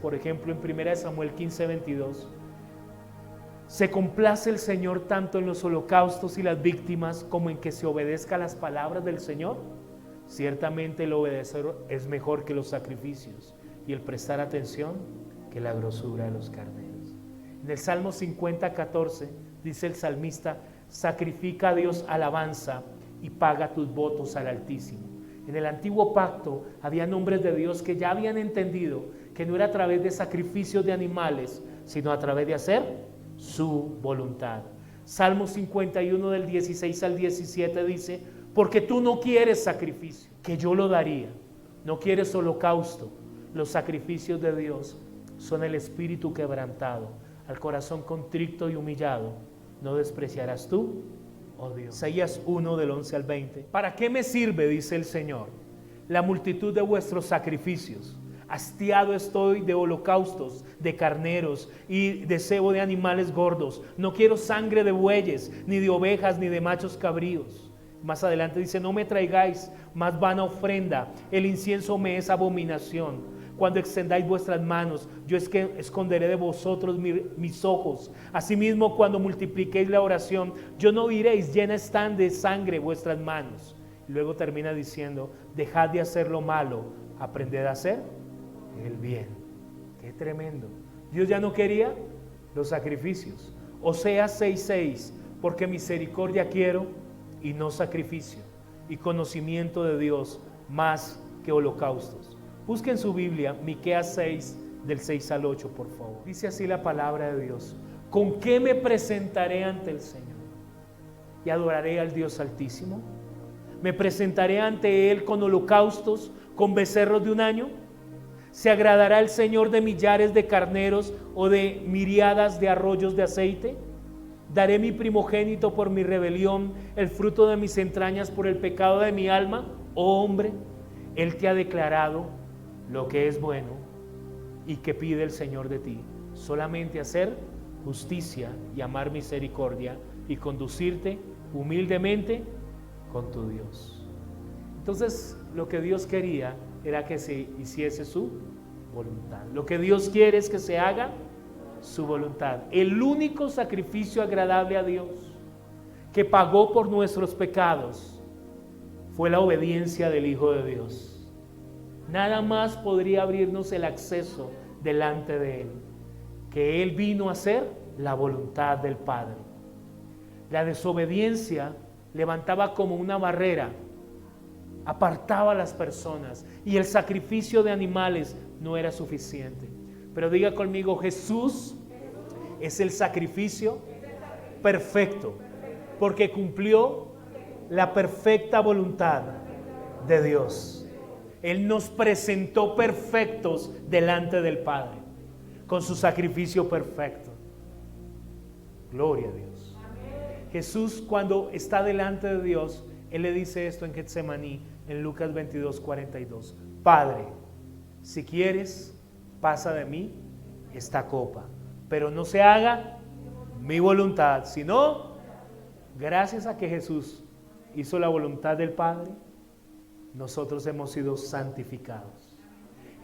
Por ejemplo, en 1 Samuel 15:22, se complace el Señor tanto en los holocaustos y las víctimas como en que se obedezca las palabras del Señor. Ciertamente el obedecer es mejor que los sacrificios y el prestar atención que la grosura de los carneros. En el Salmo 50:14 dice el salmista: sacrifica a Dios alabanza y paga tus votos al Altísimo. En el antiguo pacto había hombres de Dios que ya habían entendido que no era a través de sacrificios de animales, sino a través de hacer su voluntad. Salmo 51 del 16 al 17 dice: porque tú no quieres sacrificio, que yo lo daría. No quieres holocausto. Los sacrificios de Dios son el espíritu quebrantado, al corazón contrito y humillado no despreciarás tú, oh Dios. Isaías 1 del 11 al 20. ¿Para qué me sirve, dice el Señor, la multitud de vuestros sacrificios? Hastiado estoy de holocaustos, de carneros y de cebo de animales gordos. No quiero sangre de bueyes, ni de ovejas, ni de machos cabríos. Más adelante dice: no me traigáis más vana ofrenda, el incienso me es abominación. Cuando extendáis vuestras manos, yo es que esconderé de vosotros mis ojos. Asimismo, cuando multipliquéis la oración, yo no diréis: llenas están de sangre vuestras manos. Y luego termina diciendo: dejad de hacer lo malo, aprended a hacer el bien. Qué tremendo. Dios ya no quería los sacrificios. Oseas 6:6, porque misericordia quiero y no sacrificio, y conocimiento de Dios más que holocaustos. Busquen su Biblia, Miqueas 6 del 6 al 8, por favor. Dice así la palabra de Dios: ¿con qué me presentaré ante el Señor y adoraré al Dios Altísimo? ¿Me presentaré ante Él con holocaustos, con becerros de un año? ¿Se agradará el Señor de millares de carneros o de miriadas de arroyos de aceite? ¿Daré mi primogénito por mi rebelión, el fruto de mis entrañas por el pecado de mi alma? Oh hombre, Él te ha declarado lo que es bueno y que pide el Señor de ti: solamente hacer justicia y amar misericordia y conducirte humildemente con tu Dios. Entonces, lo que Dios quería era que se hiciese su voluntad. Lo que Dios quiere es que se haga su voluntad. El único sacrificio agradable a Dios que pagó por nuestros pecados fue la obediencia del Hijo de Dios. Nada más podría abrirnos el acceso delante de Él, que Él vino a hacer la voluntad del Padre. La desobediencia levantaba como una barrera, apartaba a las personas, y el sacrificio de animales no era suficiente. Pero diga conmigo: Jesús es el sacrificio perfecto, porque cumplió la perfecta voluntad de Dios. Él nos presentó perfectos delante del Padre con su sacrificio perfecto. Gloria a Dios. Jesús, cuando está delante de Dios, Él le dice esto en Getsemaní, en Lucas 22:42: Padre, si quieres, pasa de mí esta copa, pero no se haga mi voluntad, sino, gracias a que Jesús hizo la voluntad del Padre, nosotros hemos sido santificados.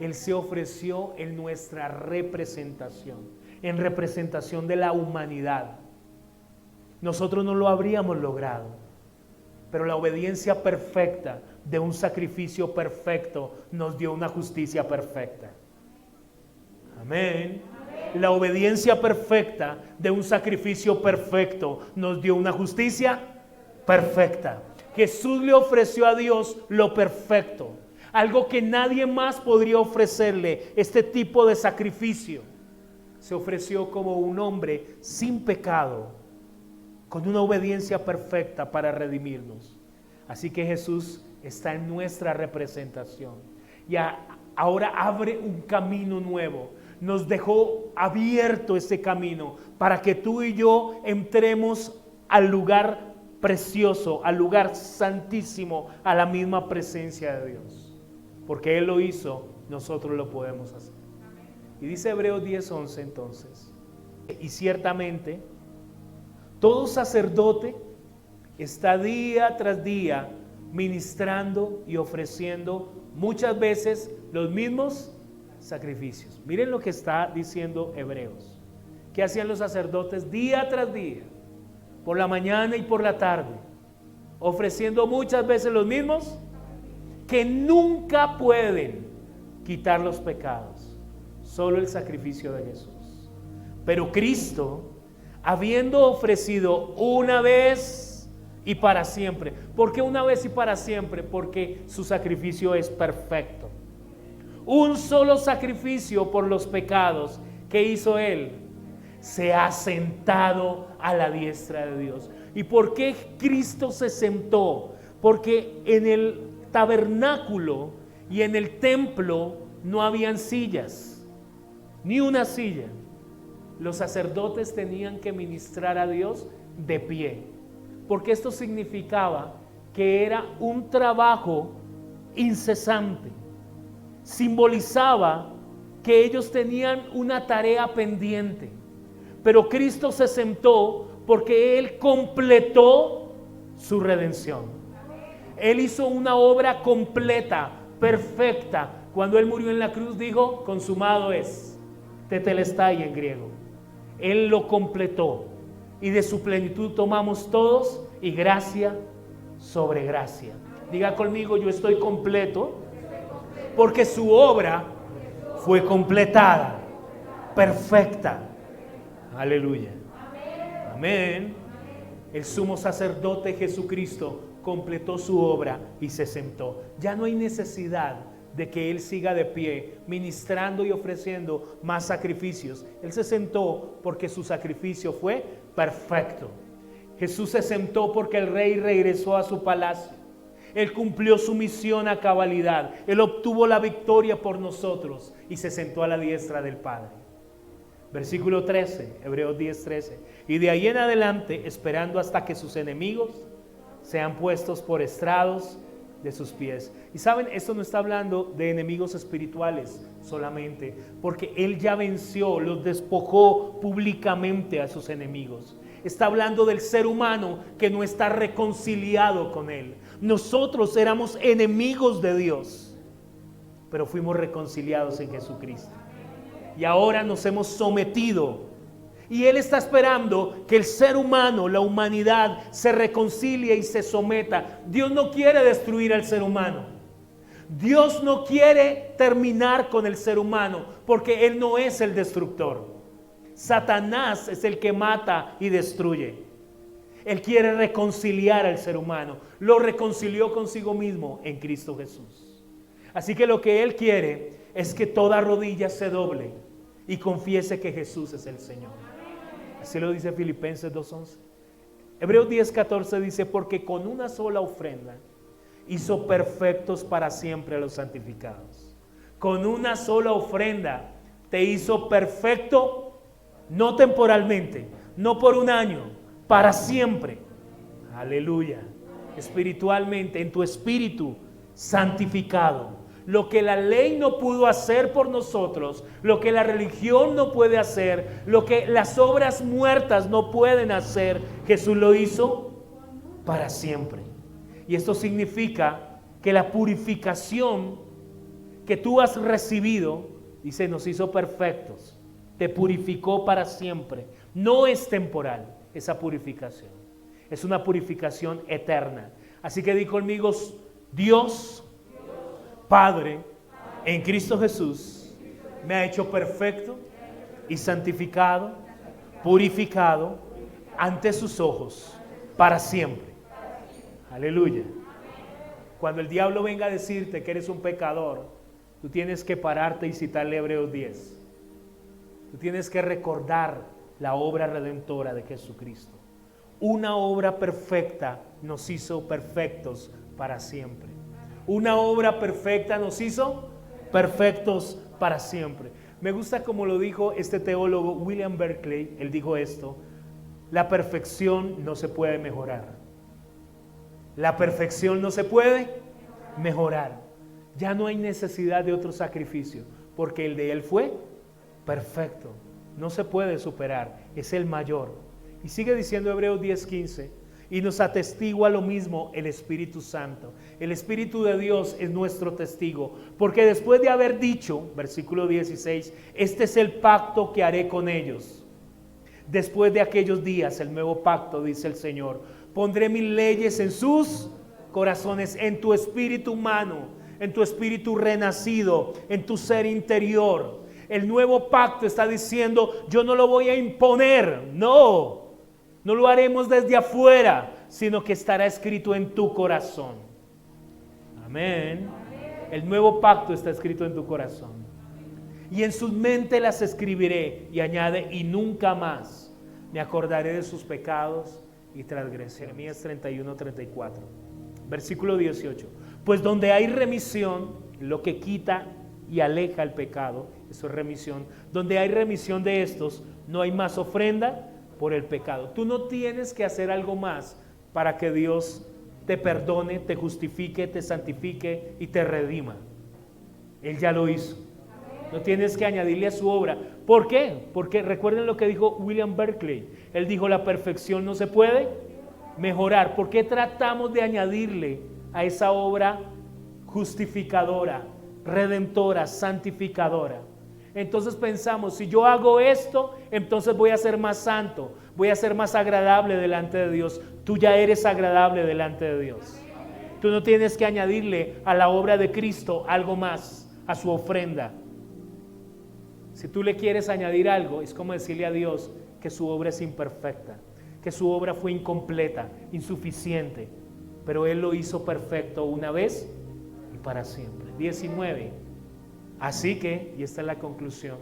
Él se ofreció en nuestra representación, en representación de la humanidad. Nosotros no lo habríamos logrado, pero la obediencia perfecta de un sacrificio perfecto nos dio una justicia perfecta. Amén. La obediencia perfecta de un sacrificio perfecto nos dio una justicia perfecta. Jesús le ofreció a Dios lo perfecto, algo que nadie más podría ofrecerle, este tipo de sacrificio. Se ofreció como un hombre sin pecado, con una obediencia perfecta para redimirnos. Así que Jesús está en nuestra representación y ahora abre un camino nuevo. Nos dejó abierto ese camino para que tú y yo entremos al lugar precioso, al lugar santísimo, a la misma presencia de Dios. Porque Él lo hizo, nosotros lo podemos hacer. Y dice Hebreos 10:11 entonces: y ciertamente todo sacerdote está día tras día ministrando y ofreciendo muchas veces los mismos sacrificios. Miren lo que está diciendo Hebreos. ¿Qué hacían los sacerdotes día tras día? Por la mañana y por la tarde, ofreciendo muchas veces los mismos, que nunca pueden quitar los pecados, solo el sacrificio de Jesús. Pero Cristo, habiendo ofrecido una vez y para siempre. ¿Por qué una vez y para siempre? Porque su sacrificio es perfecto. Un solo sacrificio por los pecados que hizo Él, se ha sentado a la diestra de Dios. ¿Y por qué Cristo se sentó? Porque en el tabernáculo y en el templo no habían sillas, ni una silla. Los sacerdotes tenían que ministrar a Dios de pie, porque esto significaba que era un trabajo incesante. Simbolizaba que ellos tenían una tarea pendiente. Pero Cristo se sentó porque Él completó su redención. Él hizo una obra completa, perfecta. Cuando Él murió en la cruz dijo, consumado es, tetelestai en griego. Él lo completó y de su plenitud tomamos todos y gracia sobre gracia. Diga conmigo, yo estoy completo porque su obra fue completada, perfecta. Aleluya. Amén. El sumo sacerdote Jesucristo completó su obra y se sentó. Ya no hay necesidad de que Él siga de pie, ministrando y ofreciendo más sacrificios. Él se sentó porque su sacrificio fue perfecto. Jesús se sentó porque el Rey regresó a su palacio. Él cumplió su misión a cabalidad. Él obtuvo la victoria por nosotros y se sentó a la diestra del Padre. Versículo 13, Hebreos 10:13. Y de ahí en adelante, esperando hasta que sus enemigos sean puestos por estrados de sus pies. Y saben, esto no está hablando de enemigos espirituales solamente, porque Él ya venció, los despojó públicamente a sus enemigos. Está hablando del ser humano que no está reconciliado con Él. Nosotros éramos enemigos de Dios, pero fuimos reconciliados en Jesucristo. Y ahora nos hemos sometido. Y Él está esperando que el ser humano, la humanidad, se reconcilie y se someta. Dios no quiere destruir al ser humano. Dios no quiere terminar con el ser humano, porque Él no es el destructor. Satanás es el que mata y destruye. Él quiere reconciliar al ser humano. Lo reconcilió consigo mismo en Cristo Jesús. Así que lo que Él quiere es que toda rodilla se doble y confiese que Jesús es el Señor. Así lo dice Filipenses 2:11. Hebreos 10:14 dice, porque con una sola ofrenda hizo perfectos para siempre a los santificados. Con una sola ofrenda te hizo perfecto, no temporalmente, no por un año, para siempre. Aleluya. Espiritualmente, en tu espíritu santificado. Lo que la ley no pudo hacer por nosotros, lo que la religión no puede hacer, lo que las obras muertas no pueden hacer, Jesús lo hizo para siempre. Y esto significa que la purificación que tú has recibido, dice, nos hizo perfectos, te purificó para siempre. No es temporal esa purificación, es una purificación eterna. Así que di conmigo, Dios Padre, en Cristo Jesús, me ha hecho perfecto y santificado, purificado ante sus ojos para siempre. Aleluya. Cuando el diablo venga a decirte que eres un pecador, tú tienes que pararte y citarle Hebreos 10. Tú tienes que recordar la obra redentora de Jesucristo. Una obra perfecta nos hizo perfectos para siempre. Una obra perfecta nos hizo perfectos para siempre. Me gusta como lo dijo este teólogo William Berkeley. Él dijo esto: la perfección no se puede mejorar. La perfección no se puede mejorar. Ya no hay necesidad de otro sacrificio, porque el de Él fue perfecto. No se puede superar, es el mayor. Y sigue diciendo Hebreos 10:15. y nos atestigua lo mismo el Espíritu Santo. El Espíritu de Dios es nuestro testigo, porque después de haber dicho, versículo 16, este es el pacto que haré con ellos. Después de aquellos días, el nuevo pacto, dice el Señor, pondré mis leyes en sus corazones, en tu espíritu humano, en tu espíritu renacido, en tu ser interior. El nuevo pacto está diciendo, yo no lo voy a imponer, no lo haremos desde afuera, sino que estará escrito en tu corazón. Amén. El nuevo pacto está escrito en tu corazón. Y en su mente las escribiré, y añade, y nunca más me acordaré de sus pecados y transgresiones. Jeremías 31-34. Versículo 18. Pues donde hay remisión, lo que quita y aleja el pecado, eso es remisión. Donde hay remisión de estos, no hay más ofrenda por el pecado. Tú no tienes que hacer algo más para que Dios te perdone, te justifique, te santifique y te redima. Él ya lo hizo. No tienes que añadirle a su obra. ¿Por qué? Porque recuerden lo que dijo William Berkeley. Él dijo, la perfección no se puede mejorar. ¿Por qué tratamos de añadirle a esa obra justificadora, redentora, santificadora? Entonces pensamos, si yo hago esto, entonces voy a ser más santo, voy a ser más agradable delante de Dios. Tú ya eres agradable delante de Dios. Tú no tienes que añadirle a la obra de Cristo algo más, a su ofrenda. Si tú le quieres añadir algo, es como decirle a Dios que su obra es imperfecta, que su obra fue incompleta, insuficiente, pero Él lo hizo perfecto una vez y para siempre. 19. Así que, y esta es la conclusión,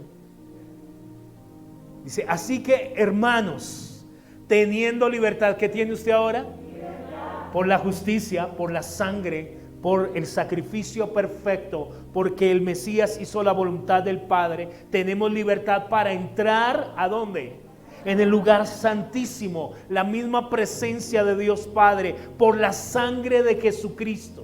dice, así que hermanos, teniendo libertad, ¿qué tiene usted ahora? Libertad. Por la justicia, por la sangre, por el sacrificio perfecto, porque el Mesías hizo la voluntad del Padre, tenemos libertad para entrar, ¿a dónde? En el lugar santísimo, la misma presencia de Dios Padre, por la sangre de Jesucristo.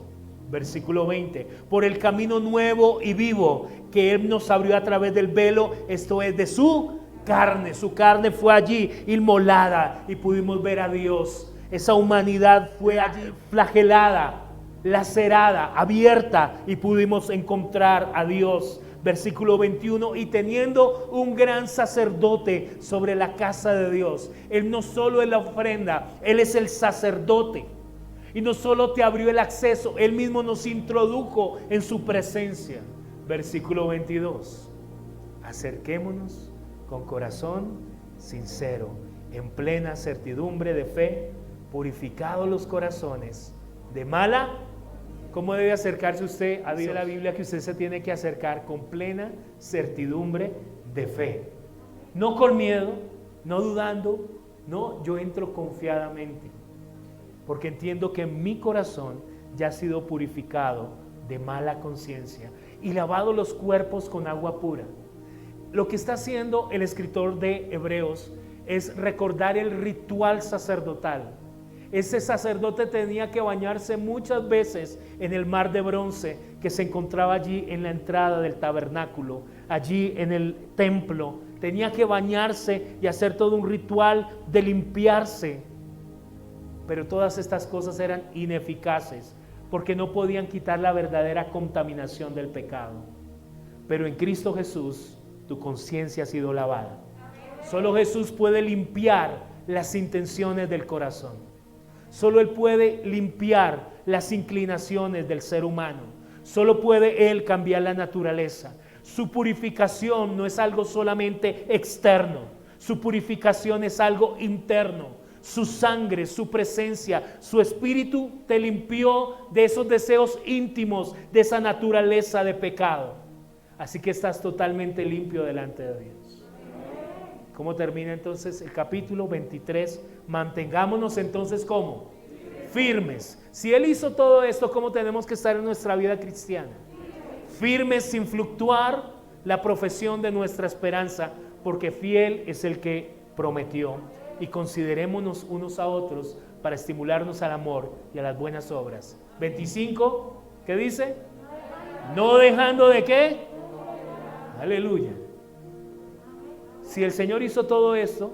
Versículo 20, por el camino nuevo y vivo que Él nos abrió a través del velo, esto es de su carne fue allí inmolada y pudimos ver a Dios. Esa humanidad fue allí flagelada, lacerada, abierta y pudimos encontrar a Dios. Versículo 21, y teniendo un gran sacerdote sobre la casa de Dios. Él no solo es la ofrenda, Él es el sacerdote. Y no solo te abrió el acceso, Él mismo nos introdujo en su presencia. Versículo 22. Acerquémonos con corazón sincero, en plena certidumbre de fe, purificados los corazones de mala. ¿Cómo debe acercarse usted? Dice la Biblia que usted se tiene que acercar con plena certidumbre de fe. No con miedo, no dudando, no, yo entro confiadamente. Porque entiendo que mi corazón ya ha sido purificado de mala conciencia y lavado los cuerpos con agua pura. Lo que está haciendo el escritor de Hebreos es recordar el ritual sacerdotal. Ese sacerdote tenía que bañarse muchas veces en el mar de bronce que se encontraba allí en la entrada del tabernáculo, allí en el templo. Tenía que bañarse y hacer todo un ritual de limpiarse. Pero todas estas cosas eran ineficaces porque no podían quitar la verdadera contaminación del pecado. Pero en Cristo Jesús tu conciencia ha sido lavada. Solo Jesús puede limpiar las intenciones del corazón. Solo Él puede limpiar las inclinaciones del ser humano. Solo puede Él cambiar la naturaleza. Su purificación no es algo solamente externo. Su purificación es algo interno. Su sangre, su presencia, su espíritu te limpió de esos deseos íntimos, de esa naturaleza de pecado. Así que estás totalmente limpio delante de Dios. ¿Cómo termina entonces el capítulo 23? Mantengámonos entonces ¿cómo? Firmes. Si Él hizo todo esto, ¿cómo tenemos que estar en nuestra vida cristiana? Firmes sin fluctuar la profesión de nuestra esperanza, porque fiel es el que prometió. Y considerémonos unos a otros para estimularnos al amor y a las buenas obras. 25, ¿qué dice? No dejando de qué. Aleluya. Si el Señor hizo todo esto,